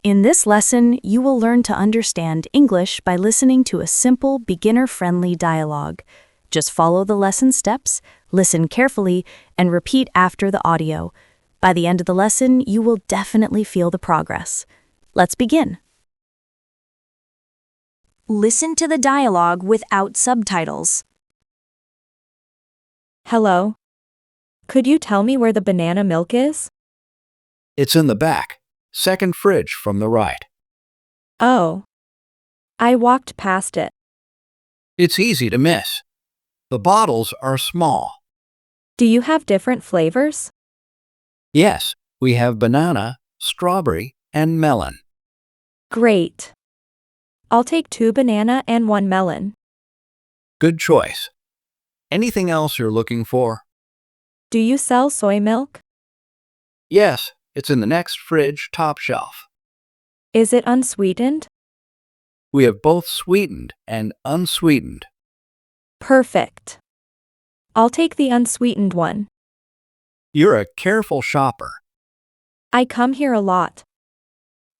In this lesson, you will learn to understand English by listening to a simple, beginner-friendly dialogue. Just follow the lesson steps, listen carefully, and repeat after the audio. By the end of the lesson, you will definitely feel the progress. Let's begin. Listen to the dialogue without subtitles. Hello. Could you tell me where the banana milk is? It's in the back, second fridge from the right. Oh. I walked past it. It's easy to miss. The bottles are small. Do you have different flavors? Yes, we have banana, strawberry, and melon. Great. I'll take 2 banana and 1 melon. Good choice. Anything else you're looking for? Do you sell soy milk? Yes, it's in the next fridge top shelf. Is it unsweetened? We have both sweetened and unsweetened. Perfect. I'll take the unsweetened one. You're a careful shopper. I come here a lot.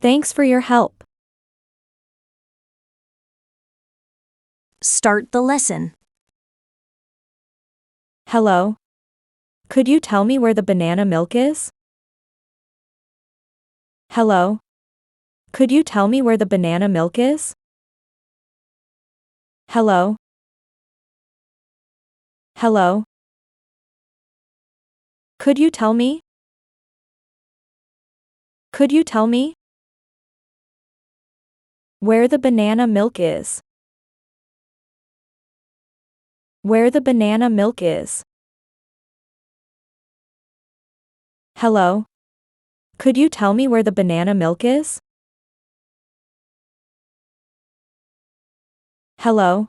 Thanks for your help. Start the lesson. Hello. Could you tell me where the banana milk is? Hello. Could you tell me where the banana milk is? Hello. Hello. Could you tell me? Could you tell me where the banana milk is? Where the banana milk is? Hello. Could you tell me where the banana milk is? Hello.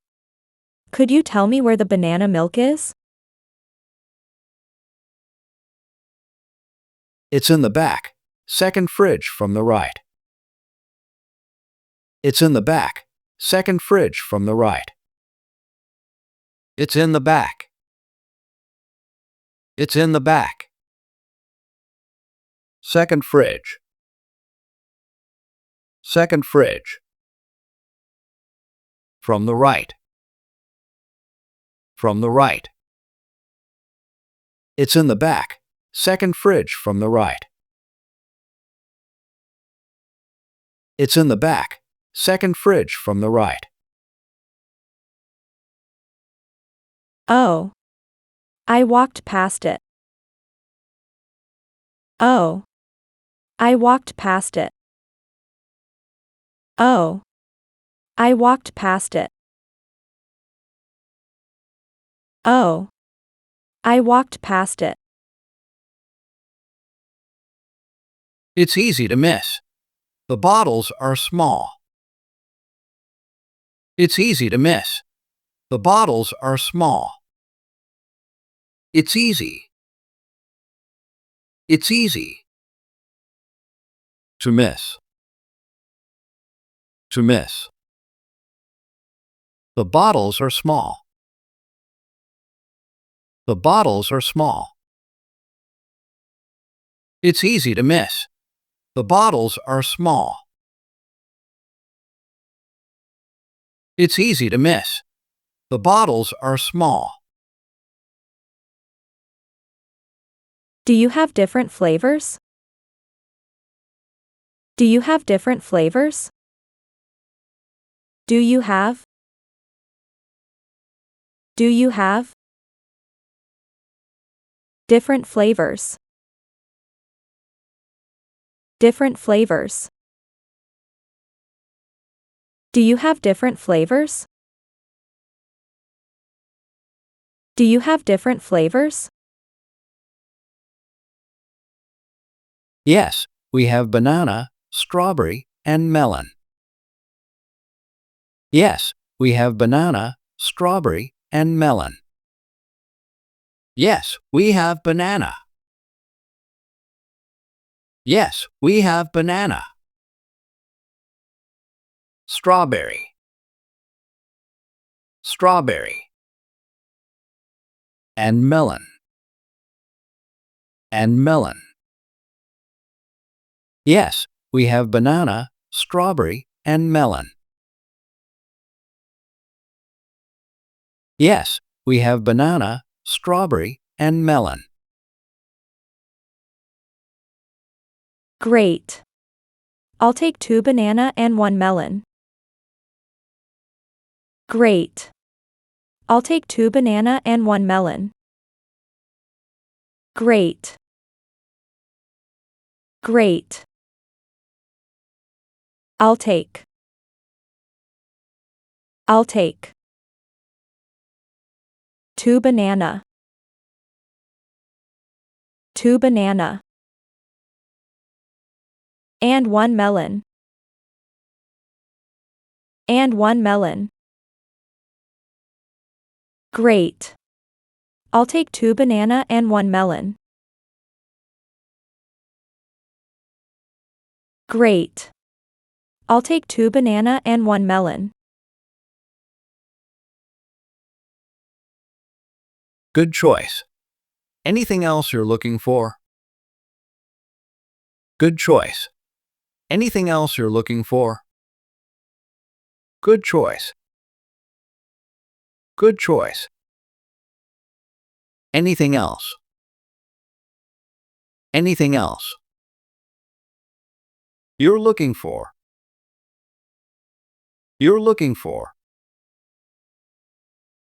Could you tell me where the banana milk is? It's in the back, second fridge from the right. It's in the back, second fridge from the right. It's in the back. It's in the back. Second fridge. Second fridge. From the right. From the right. It's in the back, second fridge from the right. It's in the back, second fridge from the right. Oh. I walked past it. Oh. I walked past it. Oh. I walked past it. Oh. I walked past it. It's easy to miss. The bottles are small. It's easy to miss. The bottles are small. It's easy. It's easy. To miss. To miss. The bottles are small. The bottles are small. It's easy to miss. The bottles are small. It's easy to miss. The bottles are small. Do you have different flavors? Do you have different flavors? Do you have? Do you have different flavors? Different flavors. Do you have different flavors? Do you have different flavors? Yes, we have banana, strawberry, and melon. Yes, we have banana, strawberry, and melon. Yes, we have banana. Yes, we have banana. Strawberry. Strawberry. And melon. And melon. Yes, we have banana, strawberry, and melon. Yes, we have banana, strawberry, and melon. Great. I'll take 2 banana and 1 melon. Great. I'll take 2 banana and 1 melon. Great. Great. I'll take. 2 banana. 2 banana. And 1 melon. And 1 melon. Great. I'll take 2 banana and 1 melon. Great. I'll take 2 banana and 1 melon. Good choice. Anything else you're looking for? Good choice. Anything else you're looking for? Good choice. Good choice. Anything else? Anything else? You're looking for. You're looking for.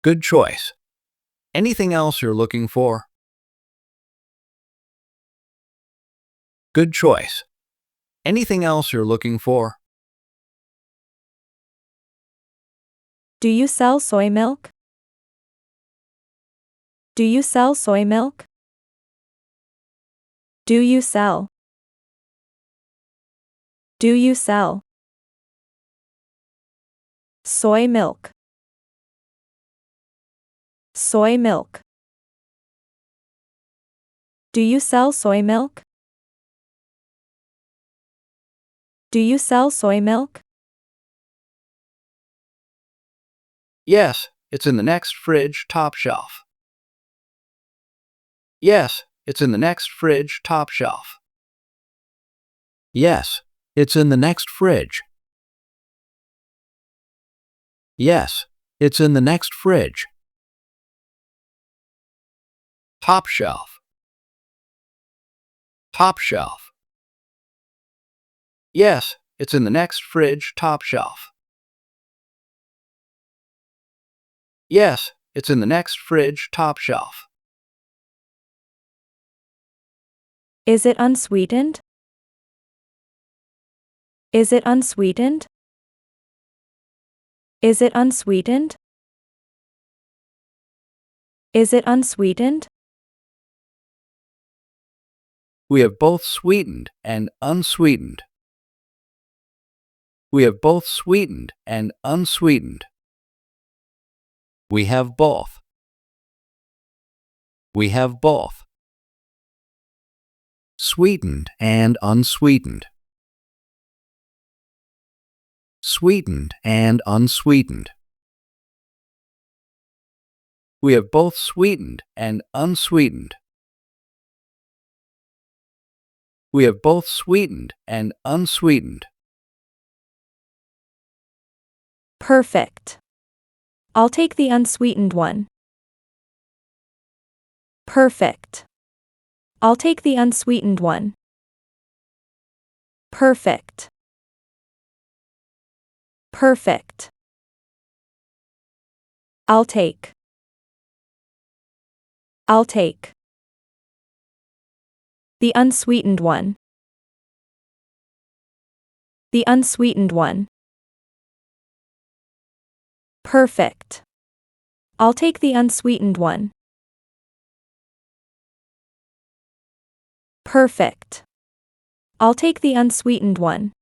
Good choice. Anything else you're looking for? Good choice. Anything else you're looking for? Do you sell soy milk? Do you sell soy milk? Do you sell? Do you sell soy milk? Soy milk. Do you sell soy milk? Do you sell soy milk? Yes, it's in the next fridge top shelf. Yes, it's in the next fridge top shelf. Yes, it's in the next fridge. Yes, it's in the next fridge. Top shelf. Top shelf. Yes, it's in the next fridge top shelf. Yes, it's in the next fridge top shelf. Is it unsweetened? Is it unsweetened? Is it unsweetened? Is it unsweetened? We have both sweetened and unsweetened. We have both sweetened and unsweetened. We have both. We have both. Sweetened and unsweetened. Sweetened and unsweetened. We have both sweetened and unsweetened. We have both sweetened and unsweetened. Perfect. I'll take the unsweetened one. Perfect. I'll take the unsweetened one. Perfect. Perfect. I'll take. The unsweetened one. The unsweetened one. Perfect. I'll take the unsweetened one. Perfect. I'll take the unsweetened one.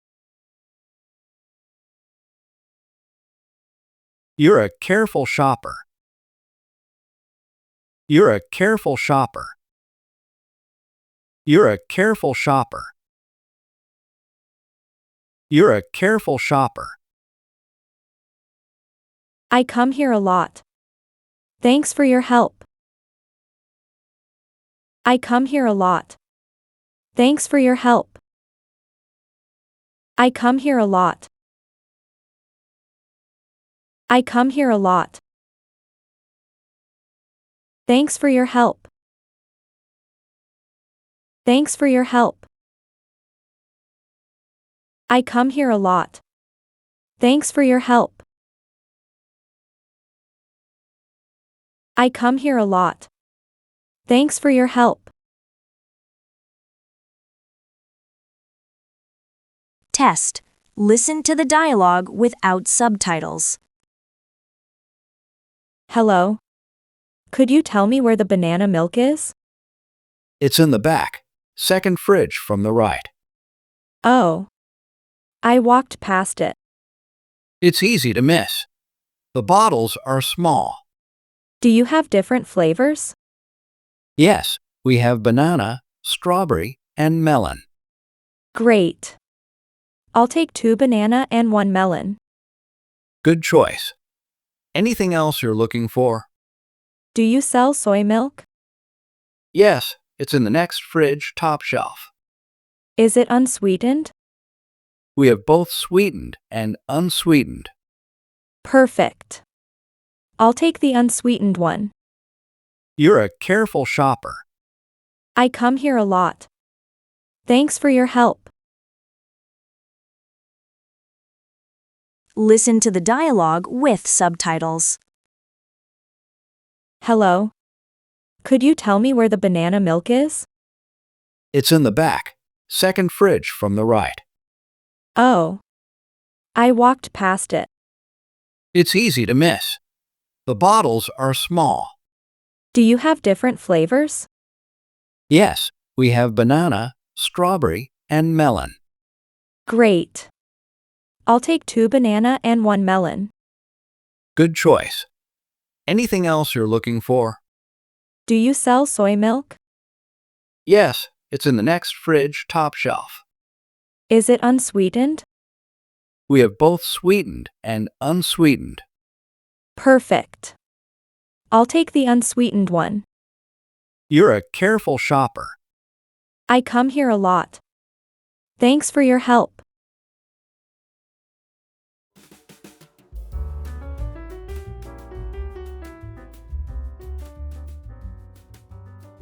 You're a careful shopper. You're a careful shopper. You're a careful shopper. You're a careful shopper. I come here a lot. Thanks for your help. I come here a lot. Thanks for your help. I come here a lot. I come here a lot. Thanks for your help. Thanks for your help. I come here a lot. Thanks for your help. I come here a lot. Thanks for your help. Test. Listen to the dialogue without subtitles. Hello. Could you tell me where the banana milk is? It's in the back, second fridge from the right. Oh. I walked past it. It's easy to miss. The bottles are small. Do you have different flavors? Yes, we have banana, strawberry, and melon. Great. I'll take 2 banana and 1 melon. Good choice. Anything else you're looking for? Do you sell soy milk? Yes, it's in the next fridge, top shelf. Is it unsweetened? We have both sweetened and unsweetened. Perfect. I'll take the unsweetened one. You're a careful shopper. I come here a lot. Thanks for your help. Listen to the dialogue with subtitles. Hello. Could you tell me where the banana milk is? It's in the back, second fridge from the right. Oh. I walked past it. It's easy to miss. The bottles are small. Do you have different flavors? Yes, we have banana, strawberry, and melon. Great. I'll take 2 banana and 1 melon. Good choice. Anything else you're looking for? Do you sell soy milk? Yes, it's in the next fridge, top shelf. Is it unsweetened? We have both sweetened and unsweetened. Perfect. I'll take the unsweetened one. You're a careful shopper. I come here a lot. Thanks for your help.